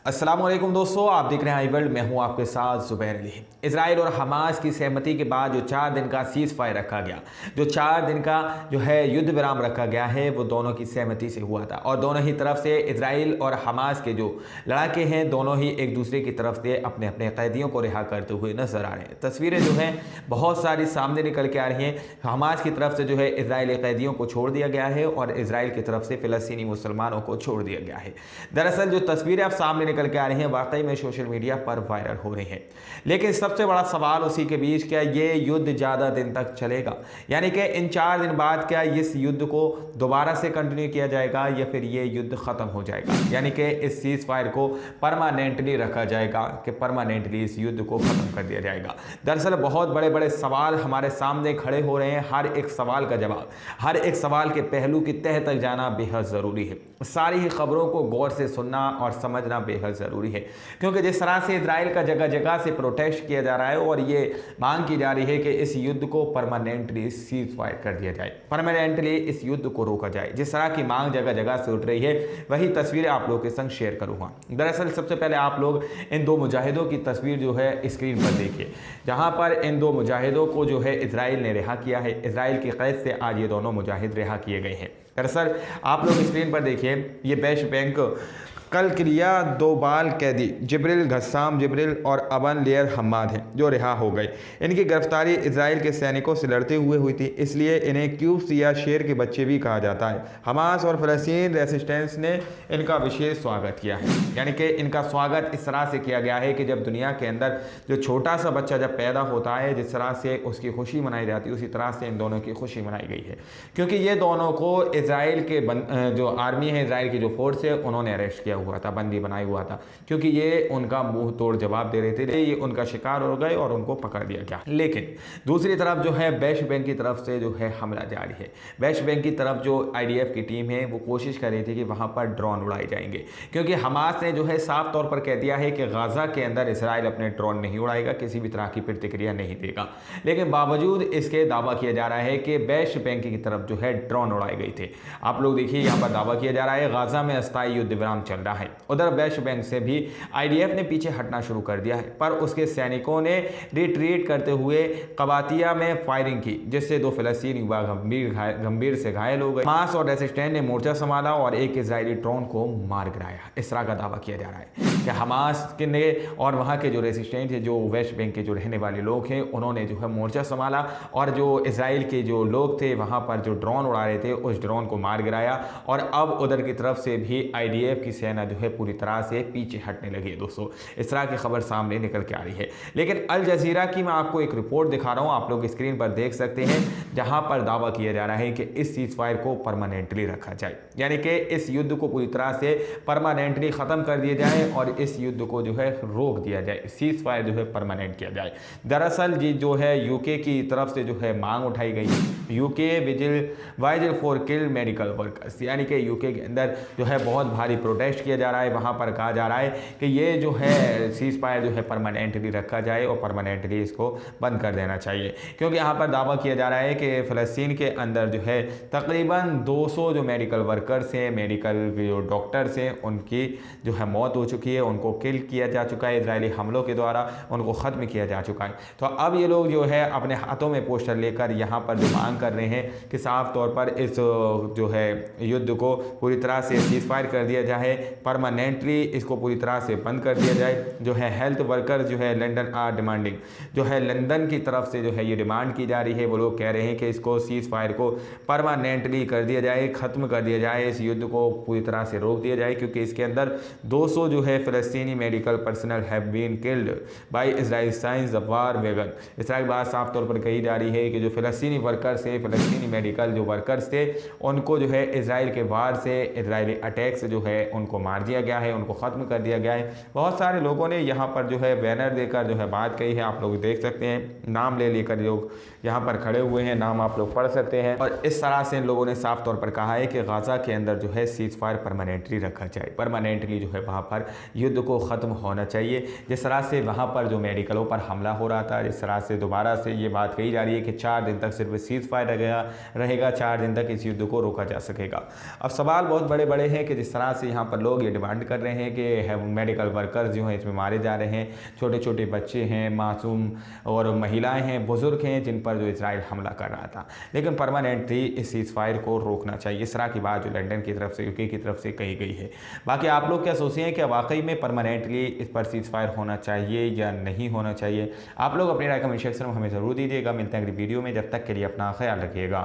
अस्सलामुअलैकुम दोस्तों, आप देख रहे हैं आई वर्ल्ड। मैं हूं आपके साथ ज़ुबैर अली। इजराइल और हमास की सहमति के बाद जो 4 दिन का सीज़ फायर रखा गया, जो 4 दिन का जो है युद्ध विराम रखा गया है, वो दोनों की सहमति से हुआ था। और दोनों ही तरफ से इजराइल और हमास के जो लड़ाके हैं, दोनों ही एक दूसरे की तरफ से अपने अपने कैदियों को रिहा करते हुए नजर आ रहे हैं। तस्वीरें जो हैं बहुत सारी सामने निकल के आ रही हैं। हमास की तरफ से जो है इजरायली कैदियों को छोड़ दिया गया है और इजराइल की तरफ से फ़िलिस्तीनी मुसलमानों को छोड़ दिया गया है। दरअसल जो तस्वीरें अब सामने निकल के आ रही हैं, वाकई में सोशल मीडिया पर वायरल हो रही हैं। लेकिन सबसे बड़ा सवाल उसी के बीच, क्या ये युद्ध ज़्यादा दिन तक चलेगा? यानी कि इन 4 दिन बाद क्या इस युद्ध को दोबारा से कंटिन्यू किया जाएगा या फिर ये युद्ध ख़त्म हो जाएगा? यानी कि इस सीज़ फायर को परमानेंटली रखा जाएगा कि परमानेंटली इस युद्ध को ख़त्म कर दिया जाएगा? दरअसल बहुत बड़े बड़े सवाल हमारे सामने खड़े हो रहे हैं। हर एक सवाल का जवाब, हर एक सवाल के पहलू की तह तक जाना बेहद ज़रूरी है। सारी ही खबरों को गौर से सुनना और समझना बेहद ज़रूरी है, क्योंकि जिस तरह से इजराइल का जगह जगह से प्रोटेस्ट किया जा रहा है और ये मांग की जा रही है कि इस युद्ध को परमानेंटली सीज फायर कर दिया जाए, परमानेंटली इस युद्ध को रोका जाए। जिस तरह की मांग जगह जगह से उठ रही है, वही तस्वीरें आप लोगों के संग शेयर करूँगा। दरअसल सबसे पहले आप लोग इन 2 मुजाहिदों की तस्वीर जो है स्क्रीन पर देखिए, जहाँ पर इन 2 मुजाहिदों को जो है इजराइल ने रिहा किया है। इजराइल की कैद से आज ये दोनों मुजाहिद रिहा किए गए हैं। दरअसल आप लोग स्क्रीन पर देखिए, ये वेस्ट बैंक कल क्रिया 2 बाल कैदी जिब्रिल गस्साम जिब्रिल और अबन लेयर हम्माद हैं जो रिहा हो गए। इनकी गिरफ्तारी इजराइल के सैनिकों से लड़ते हुए हुई थी, इसलिए इन्हें क्यूब्स या शेर के बच्चे भी कहा जाता है। हमास और फ़लस्तीन रेसिस्टेंस ने इनका विशेष स्वागत किया है। यानी कि इनका स्वागत इस तरह से किया गया है कि जब दुनिया के अंदर जो छोटा सा बच्चा जब पैदा होता है, जिस तरह से उसकी खुशी मनाई जाती है, उसी तरह से इन दोनों की खुशी मनाई गई है। क्योंकि ये दोनों को इजराइल के जो आर्मी है, इजराइल की जो फोर्स है, उन्होंने अरेस्ट किया हुआ था, बंदी बनाया हुआ था, क्योंकि ये उनका मुंह तोड़ जवाब दे रहे थे। ये उनका शिकार हो गए और उनको पकड़ लिया गया। लेकिन दूसरी तरफ जो है वेस्ट बैंक की तरफ से जो है हमला जारी है। वेस्ट बैंक की तरफ जो IDF की टीम है वो कोशिश कर रही थी कि वहां पर ड्रोन उड़ाए जाएंगे, क्योंकि हमास ने जो है साफ तौर पर कह दिया है कि गाजा के अंदर इसराइल अपने ड्रोन नहीं उड़ाएगा, किसी भी तरह की प्रतिक्रिया नहीं देगा। लेकिन बावजूद इसके दावा किया जा रहा है कि वेस्ट बैंक की तरफ जो है ड्रोन उड़ाए गए थे। आप लोग देखिए, यहाँ पर दावा किया जा रहा है गाजा में अस्थायी युद्ध विराम चल रहा है। उधर वेस्ट बैंक से भी IDF ने पीछे हटना शुरू कर दिया है, पर उसके सैनिकों ने रिट्रीट करते हुए कबातिया में फायरिंग की, जिससे 2 फ़लस्तीनी युवा गंभीर से घायल हो गए। हमास और रेसिस्टेंस ने मोर्चा संभाला और एक इजरायली ड्रोन को मार गिराया। इस तरह का दावा किया जा रहा है कि हमास के ने और वहाँ के जो रेसिस्टेंट है, जो वेस्ट बैंक के जो रहने वाले लोग हैं, उन्होंने जो है मोर्चा संभाला और जो इजराइल के जो लोग थे वहाँ पर जो ड्रोन उड़ा रहे थे, उस ड्रोन को मार गिराया। और अब उधर की तरफ से भी IDF की सेना जो है पूरी तरह से पीछे हटने लगी है। दोस्तों, इस तरह की खबर सामने निकल के आ रही है। लेकिन अल जजीरा की मैं आपको एक रिपोर्ट दिखा रहा हूं, आप लोग स्क्रीन पर देख सकते हैं, जहां पर दावा किया जा रहा है कि इस सीज फायर को परमानेंटली रखा जाए, यानी कि इस युद्ध को पूरी तरह से परमानेंटली खत्म कर दिया जाए और इस युद्ध को जो है रोक दिया जाए, सीज फायर जो है परमानेंट किया जाए। दरअसल जी जो है यूके की तरफ से जो है मांग उठाई गई है, UK vigil for kill medical workers, यानी कि यूके के अंदर जो है बहुत भारी प्रोटेस्ट किया जा रहा है। वहाँ पर कहा जा रहा है कि ये जो है सीज फायर जो है परमानेंटली रखा जाए और परमानेंटली इसको बंद कर देना चाहिए, क्योंकि यहाँ पर दावा किया जा रहा है कि फ़लस्तीन के अंदर जो है तकरीबन 200 जो मेडिकल वर्कर्स हैं, मेडिकल जो डॉक्टर्स हैं, उनकी जो है मौत हो चुकी है, उनको किल किया जा चुका है, इजरायली हमलों के द्वारा उनको ख़त्म किया जा चुका है। तो अब ये लोग जो है अपने हाथों में पोस्टर लेकर यहाँ पर जो मांग कर रहे हैं कि साफ तौर पर इस जो है युद्ध को पूरी तरह से सीज फायर कर दिया जाए, परमानेंटली इसको पूरी तरह से बंद कर दिया जाए। जो है हेल्थ वर्कर जो है लंदन आर डिमांडिंग, जो है लंदन की तरफ से जो है ये डिमांड की जा रही है। वो लोग कह रहे हैं कि इसको सीज फायर को परमानेंटली कर दिया जाए, ख़त्म कर दिया जाए, इस युद्ध को पूरी तरह से रोक दिया जाए, क्योंकि इसके अंदर 200 जो है फ़लस्तीनी medical personnel have been killed by Israel since the war began. इस तरह की बात साफ तौर पर कही जा रही है कि जो फ़लस्तीनी वर्कर्स थे, फ़लस्तीनी मेडिकल जो वर्कर्स थे, उनको जो है इजराइल के वार से, इजरायली अटैक से जो है उनको मार दिया गया है, उनको ख़त्म कर दिया गया है। बहुत सारे लोगों ने यहाँ पर जो है बैनर देकर जो है बात कही है, आप लोग देख सकते हैं, नाम ले लेकर लोग यहाँ पर खड़े हुए हैं, नाम आप लोग पढ़ सकते हैं। और इस तरह से इन लोगों ने साफ तौर पर कहा है कि गाजा के अंदर जो है सीज फायर परमानेंटली रखा जाए, परमानेंटली जो है वहाँ पर युद्ध को ख़त्म होना चाहिए। जिस तरह से वहाँ पर जो मेडिकलों पर हमला हो रहा था, जिस तरह से दोबारा से ये बात कही जा रही है कि 4 दिन तक सिर्फ सीज फायर रहेगा, 4 दिन तक इस युद्ध को रोका जा सकेगा। अब सवाल बहुत बड़े बड़े हैं कि जिस तरह से यहाँ पर लोग लोग ये डिमांड कर रहे हैं कि मेडिकल वर्कर्स जो हैं इसमें मारे जा रहे हैं, छोटे छोटे बच्चे हैं, मासूम और महिलाएं हैं, बुज़ुर्ग हैं जिन पर जो इसराइल हमला कर रहा था। लेकिन परमानेंटली इस सीज़ फायर को रोकना चाहिए, इस तरह की बात जो लंदन की तरफ से, यूके की तरफ से कही गई है। बाकी आप लोग क्या सोचते हैं कि वाकई में परमानेंटली इस पर सीज़ फायर होना चाहिए या नहीं होना चाहिए? आप लोग अपनी राय कमेंट सेक्शन में हमें ज़रूर दीजिएगा। मिलते हैं अगली वीडियो में, जब तक के लिए अपना ख्याल रखिएगा।